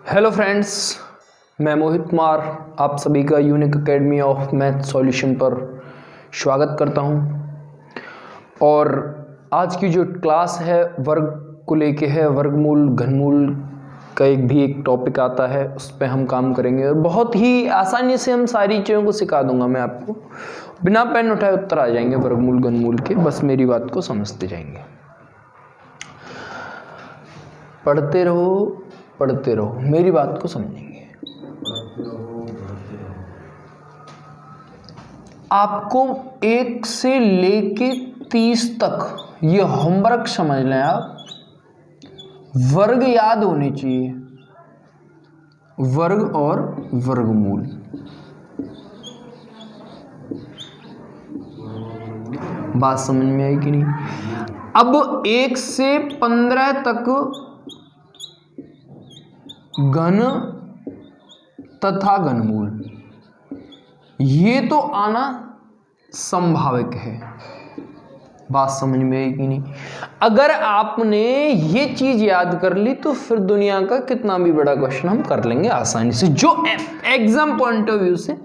Hello friends, मैं मोहित कुमार आप सभी का unique academy of math solution पर स्वागत करता हूं। और आज की जो क्लास है वर्ग को लेके है। वर्गमूल घनमूल का एक टॉपिक आता है, उस पर हम काम करेंगे और बहुत ही आसानी से हम सारी चीज़ों को सिखा दूंगा मैं आपको। बिना पेन उठाए उत्तर आ जाएंगे वर्गमूल घनमूल के, बस मेरी बात को समझते जाएंगे। पढ़ते रहो, मेरी बात को समझेंगे। आपको 1 से लेके 30 तक ये होमवर्क समझ लें आप। वर्ग याद होने चाहिए, वर्ग और वर्गमूल। बात समझ में आई कि नहीं? अब 1 से 15 तक घन तथा घनमूल, ये तो आना संभाविक है। बात समझ में आई कि नहीं? अगर आपने ये चीज याद कर ली तो फिर दुनिया का कितना भी बड़ा क्वेश्चन हम कर लेंगे आसानी से, जो एग्जाम पॉइंट ऑफ व्यू से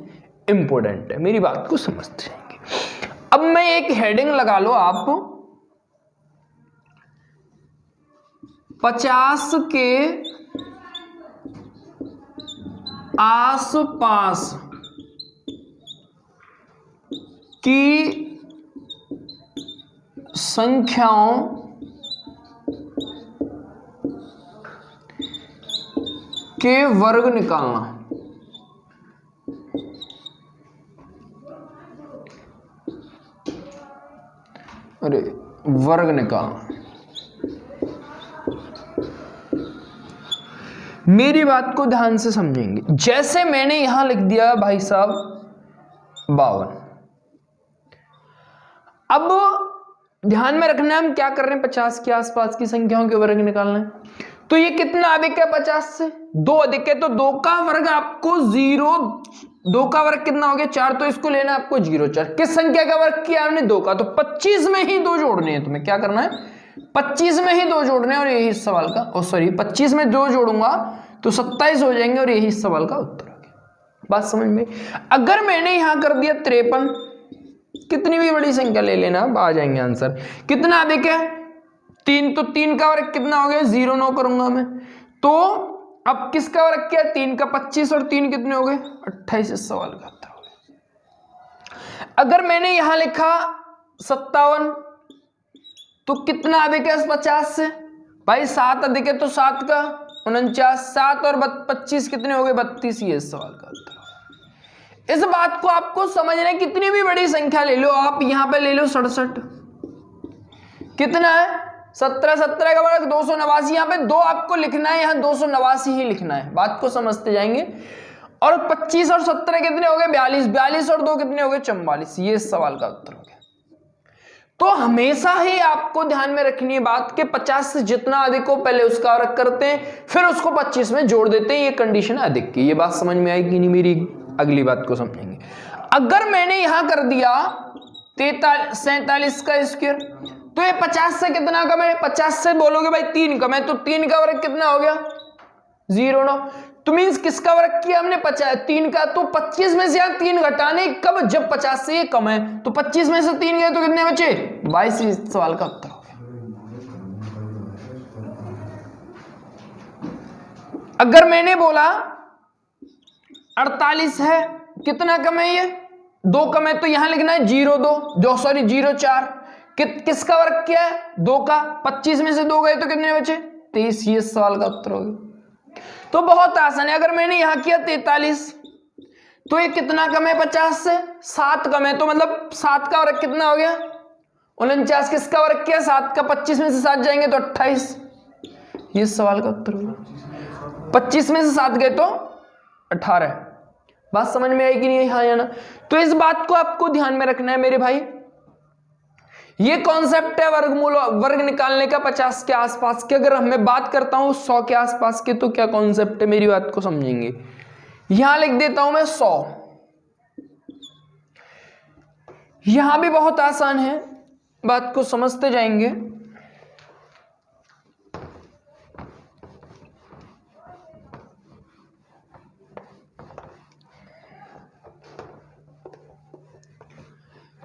इंपॉर्टेंट है। मेरी बात को समझते जाएंगे। अब मैं एक हेडिंग लगा लो आप, 50 के आसपास की संख्याओं के वर्ग निकालना। अरे वर्ग निकालना, मेरी बात को ध्यान से समझेंगे। जैसे मैंने यहां लिख दिया भाई साहब 52। अब ध्यान में रखना है हम क्या कर रहे हैं, 50 के आसपास की संख्याओं के वर्ग निकालना है। तो ये कितना अधिक है 50 से? 2 अधिक है, तो 2 का वर्ग आपको 0, 2 का वर्ग कितना हो गया 4, तो इसको लेना है आपको 0 4। किस संख्या का वर्ग किया हमने? 2 का, तो 25 में ही 2 जोड़ने हैं। तुम्हें क्या करना है? 25 में ही 2 जोड़ने हैं और यही इस सवाल का, सॉरी 25 में 2 जोड़ूंगा तो 27 हो जाएंगे और यही इस सवाल का उत्तर हो गया। बात समझ में? अगर मैंने यहां कर दिया 53, कितनी भी बड़ी संख्या ले लेना, आ जाएंगे आंसर। कितना अधिक है? 3, तो 3 का वर्ग कितना हो गया? 0 9 करूंगा मैं, तो अब किसका वर्ग क्या है? 3 का 25 और 3 कितने हो गए? 28 इस सवाल का उत्तर हो गया। अगर मैंने यहां लिखा 57, तो कितना अधिक है 50 से? भाई 7 अधिक है, तो 7 का 49, 7 और 25 कितने हो गए? 32, ये इस सवाल का उत्तर। इस बात को आपको समझना है, कितनी भी बड़ी संख्या ले लो आप, यहां पे ले लो 67, कितना है 17, 17 का वर्ग 289, यहां पे 2 आपको लिखना है, यहां 289 ही लिखना है। बात को समझते जाएंगे। और 25 और 17 कितने हो गए? 42, 42 और 2 कितने हो गए? 44, ये इस सवाल का उत्तर हो गया। तो हमेशा ही आपको ध्यान में रखनी है बात कि 50 से जितना अधिक हो पहले उसका वर्ग करते हैं, फिर उसको 25 में जोड़ देते हैं। ये कंडीशन है अधिक की। ये बात समझ में आएगी नहीं? मेरी अगली बात को समझेंगे। अगर मैंने यहां कर दिया 47 का स्क्वायर, तो ये 50 से कितना कम है? 50 से बोलोगे भाई 3 कम है, तो 3 का वर्ग कितना हो गया? 0 9। तो मींस किसका वर्ग किया हमने? 3 का, तो 25 में से यहां 3 घटाने कब? जब 50 से ये कम है, तो 25 में से 3 गए तो कितने बचे? 22, इस सवाल का उत्तर हो गया। अगर मैंने बोला 48 है, कितना कम है? ये 2 कम है, तो यहां लिखना है 0 4। किसका वर्ग क्या है? 2 का, 25 में से 2 गए तो कितने बचे? 23, ये सवाल का उत्तर हो गया। तो बहुत आसान है। अगर मैंने यहां किया 43, तो ये कितना कम है 50 से? 7 कम है, तो मतलब 7 का वर्ग कितना हो गया? 49। किसका वर्ग किया? 7 का, 25 में से 7 जाएंगे तो 28, ये सवाल का उत्तर हो गया। 25 में से 7 गए तो 18। बात समझ में आएगी नहीं? हाँ या ना? तो इस बात को आपको ध्यान में रखना है मेरे भाई। ये कॉन्सेप्ट है वर्गमूल वर्ग निकालने का 50 के आसपास के। अगर मैं बात करता हूं 100 के आसपास के, तो क्या कॉन्सेप्ट है? मेरी बात को समझेंगे। यहां लिख देता हूं मैं 100। यहां भी बहुत आसान है, बात को समझते जाएंगे।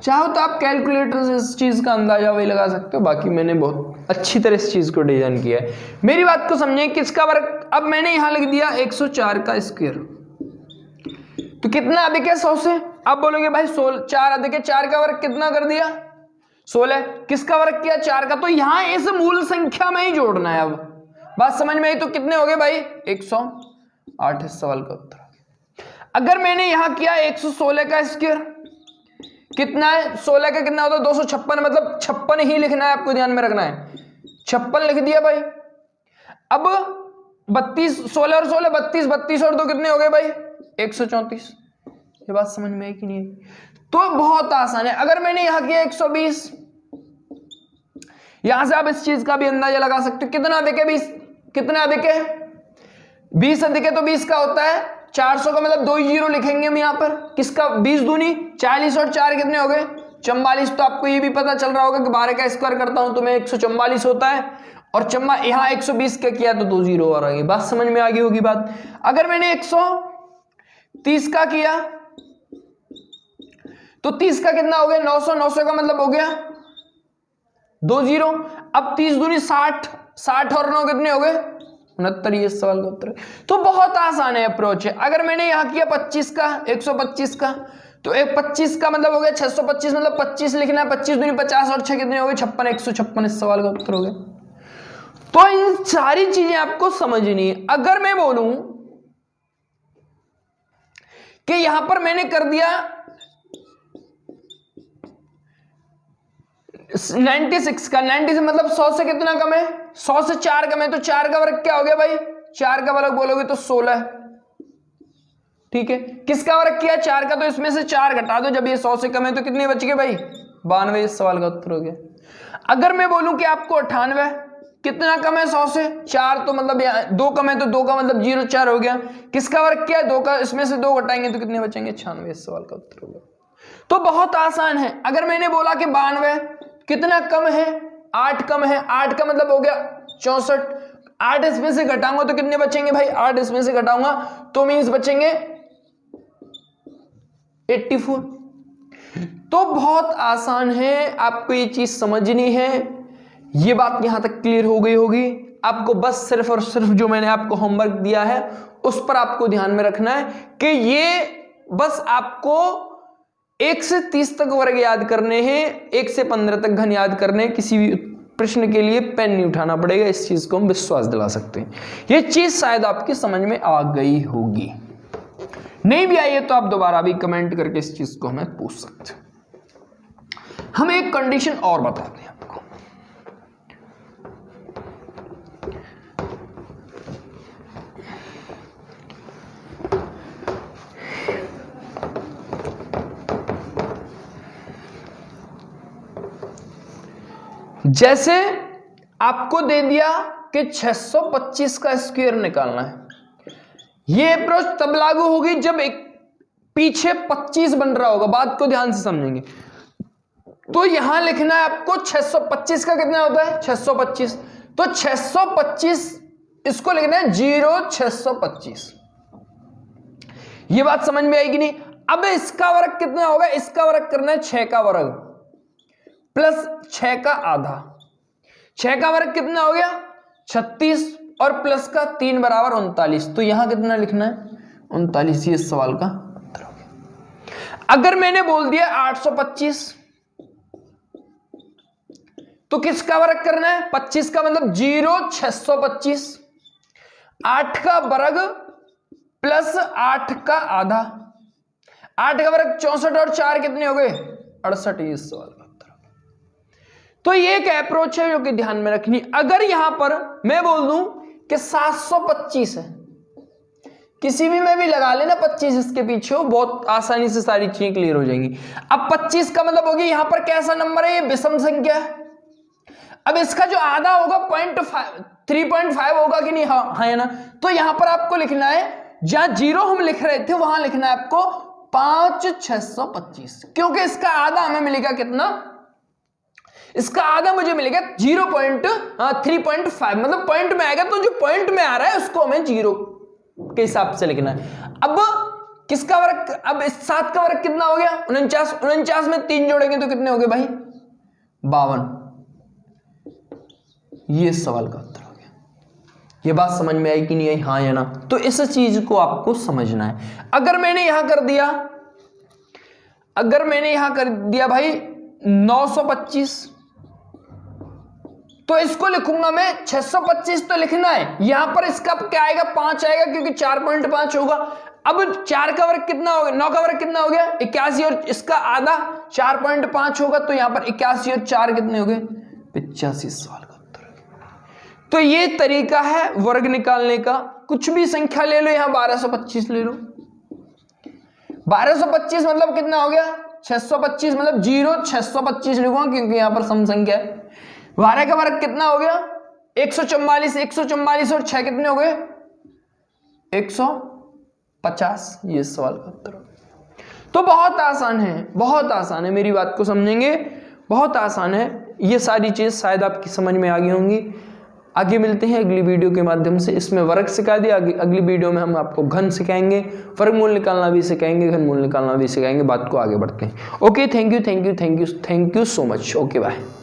चाहो तो आप कैलकुलेटर से इस चीज का अंदाजा वही लगा सकते हो, बाकी मैंने बहुत अच्छी तरह इस चीज को डिजाइन किया है। मेरी बात को समझें, किसका वर्ग, अब मैंने यहां लिख दिया 104 का स्क्वायर, तो कितना अधिक है 100 से। अब बोलोगे भाई 4 अधिक है 4 का वर्ग कितना कर दिया 16, किसका वर्ग किया 4 का, तो यहां इस मूल संख्या में ही जोड़ना है। अब बात समझ में आई, तो कितने हो गए भाई 108 इस सवाल का उत्तर। अगर मैंने यहां किया 116 का स्क्वायर, कितना है 16 का कितना होता है 256, मतलब 56 ही लिखना है, आपको ध्यान में रखना है, 56 लिख दिया भाई। अब 32, 16 और 16 32, 32 और 2 कितने हो गए भाई 134। ये बात समझ में आई कि नहीं आई? तो बहुत आसान है। अगर मैंने यहां किया 120, यहां से आप इस चीज का भी अंदाजा लगा सकते हो, कितना अधिक है 20, कितना अधिक है 20 अधिक है, तो 20 का होता है 400 का, मतलब 2 जीरो लिखेंगे हम यहां पर, किसका 20 दूनी 40 और 4 कितने हो गए 44। तो आपको ये भी पता चल रहा होगा कि 12 का स्क्वायर करता हूं तो मैं 144 होता है, और चम्मा यहां 120 का किया तो 2 जीरो और आ गई। बात समझ में आ गई होगी बात। अगर मैंने 130 का किया तो 30 का कितना हो गया 900, 900 का मतलब हो गया 2 जीरो। अब 30 दूनी 60, 60 और 9 कितने हो गए 69, ये सवाल का उत्तर। तो बहुत आसान है अप्रोच है। अगर मैंने यहां किया 25 का 125 का, तो 25 का मतलब हो गया 625, मतलब 25 लिखना है, 25 दूनी 50 और 6 कितने हो गए 56, 156 इस सवाल का उत्तर हो गया। तो इन सारी चीजें आपको समझनी है। अगर मैं बोलूं कि यहां पर मैंने कर दिया 96 का, 90 से मतलब 100 से कितना कम है 100 से 4 कम है, तो 4 का वर्ग क्या हो गया भाई 4 का वर्ग बोलोगे तो 16, ठीक है। किसका वर्ग किया 4 का, तो इसमें से 4 घटा दो, जब ये 100 से कम है तो कितने बच गए भाई 92, इस सवाल का उत्तर हो गया। अगर मैं बोलूं कि आपको 98 कितना कम है 100 से 4, तो मतलब 2 कम है तो 2 का मतलब 0, 4 हो गया। किसका वर्ग क्या है 2 का, इसमें से 2 घटाएंगे तो कितने बचेंगे 96, इस सवाल का उत्तर हो गया। तो बहुत आसान है। अगर मैंने बोला कि 92 कितना कम है 8 कम है, 8 का मतलब हो गया 64, 8 इसमें से घटाऊंगा तो कितने बचेंगे भाई 8 इसमें से घटाऊंगा तो मींस बचेंगे 84। तो बहुत आसान है, आपको ये चीज समझनी है। ये बात यहां तक क्लियर हो गई होगी। आपको बस सिर्फ और सिर्फ जो मैंने आपको होमवर्क दिया है उस पर आपको ध्यान में रखना है कि ये बस आपको 1 से 30 तक वर्ग याद करने हैं, 1 से 15 तक घन याद करने हैं। किसी भी प्रश्न के लिए पेन नहीं उठाना पड़ेगा, इस चीज को हम विश्वास दिला सकते हैं। ये चीज शायद आपकी समझ में आ गई होगी। नहीं भी आई है तो आप दोबारा भी कमेंट करके इस चीज को हमें पूछ सकते हैं। हम एक कंडीशन और बताते हैं आपको। जैसे आपको दे दिया कि 625 का स्क्वायर निकालना है, यह अप्रोच तब लागू होगी जब एक पीछे 25 बन रहा होगा। बात को ध्यान से समझेंगे तो यहां लिखना है आपको 625 का कितना होता है 625, तो 625 इसको लिखना है 0625। ये बात समझ में आएगी नहीं। अब इसका वर्ग कितना होगा, इसका वर्ग करना है 6 का वर्ग प्लस 6 का आधा। 6 का वर्ग कितना हो गया 36 और प्लस का 3 बराबर 39। तो यहां कितना लिखना है 39, ये सवाल का उत्तर हो गया। अगर मैंने बोल दिया 825 तो किसका वर्ग करना है 25 का मतलब 0625, 8 का वर्ग प्लस 8 का आधा, 8 का वर्ग 64 और 4 कितने हो गए 68, ये सवाल का उत्तर। तो ये एक अप्रोच है जो कि ध्यान में रखनी। अगर यहां पर मैं बोल दूं कि 725 है, किसी भी में भी लगा लेना 25 इसके पीछे हो, बहुत आसानी से सारी चीजें क्लियर हो जाएंगी। अब 25 का मतलब होगी यहां पर कैसा नंबर है, ये विषम संख्या है। अब इसका जो आधा होगा 3.5 होगा कि नहीं, हाँ है ना। तो यहां पर आपको लिखना है, जहां 0 हम लिख रहे थे वहां लिखना है आपको 5,625, क्योंकि इसका आधा हमें मिलेगा कितना, इसका आधा मुझे मिलेगा 3.5, मतलब पॉइंट में आएगा, तो जो पॉइंट में आ रहा है उसको हमें 0 के हिसाब से लिखना है। अब किसका वर्ग, अब इस 7 का वर्ग कितना हो गया 49, 49 में 3 जोड़ेंगे तो कितने हो गए भाई 52। ये सवाल का उत्तर हो गया। ये बात समझ में आई कि नहीं आई, हाँ या ना? तो इस चीज को आपको समझना है। अगर मैंने यहां कर दिया भाई 925, तो इसको लिखूंगा मैं 625 तो लिखना है, यहां पर इसका क्या आएगा 5 आएगा क्योंकि 4.5 होगा। अब 4 का वर्ग कितना हो गया, 9 का वर्ग कितना हो गया 81 और इसका आधा 4.5 होगा, तो यहां पर 81 और 4 कितने हो गए 85 सवाल का उत्तर। तो ये तरीका है वर्ग निकालने का। कुछ भी संख्या ले लो, यहां 1225 ले लो, 1225 मतलब कितना हो गया 625, मतलब 625 लिखूंगा क्योंकि यहां पर सम संख्या है। 12 का वर्ग कितना हो गया 144, 144 और 6 कितने हो गए 150। ये सवाल का उत्तर। तो बहुत आसान है, बहुत आसान है, मेरी बात को समझेंगे, बहुत आसान है। ये सारी चीज शायद आपकी समझ में आ गई होंगी। आगे मिलते हैं अगली वीडियो के माध्यम से। इसमें वर्ग सिखा दिया, अगली वीडियो में हम आपको घन सिखाएंगे, वर्गमूल निकालना भी सिखाएंगे, घनमूल निकालना भी सिखाएंगे। बात को आगे बढ़ते हैं। Okay, thank you so much. Okay, bye.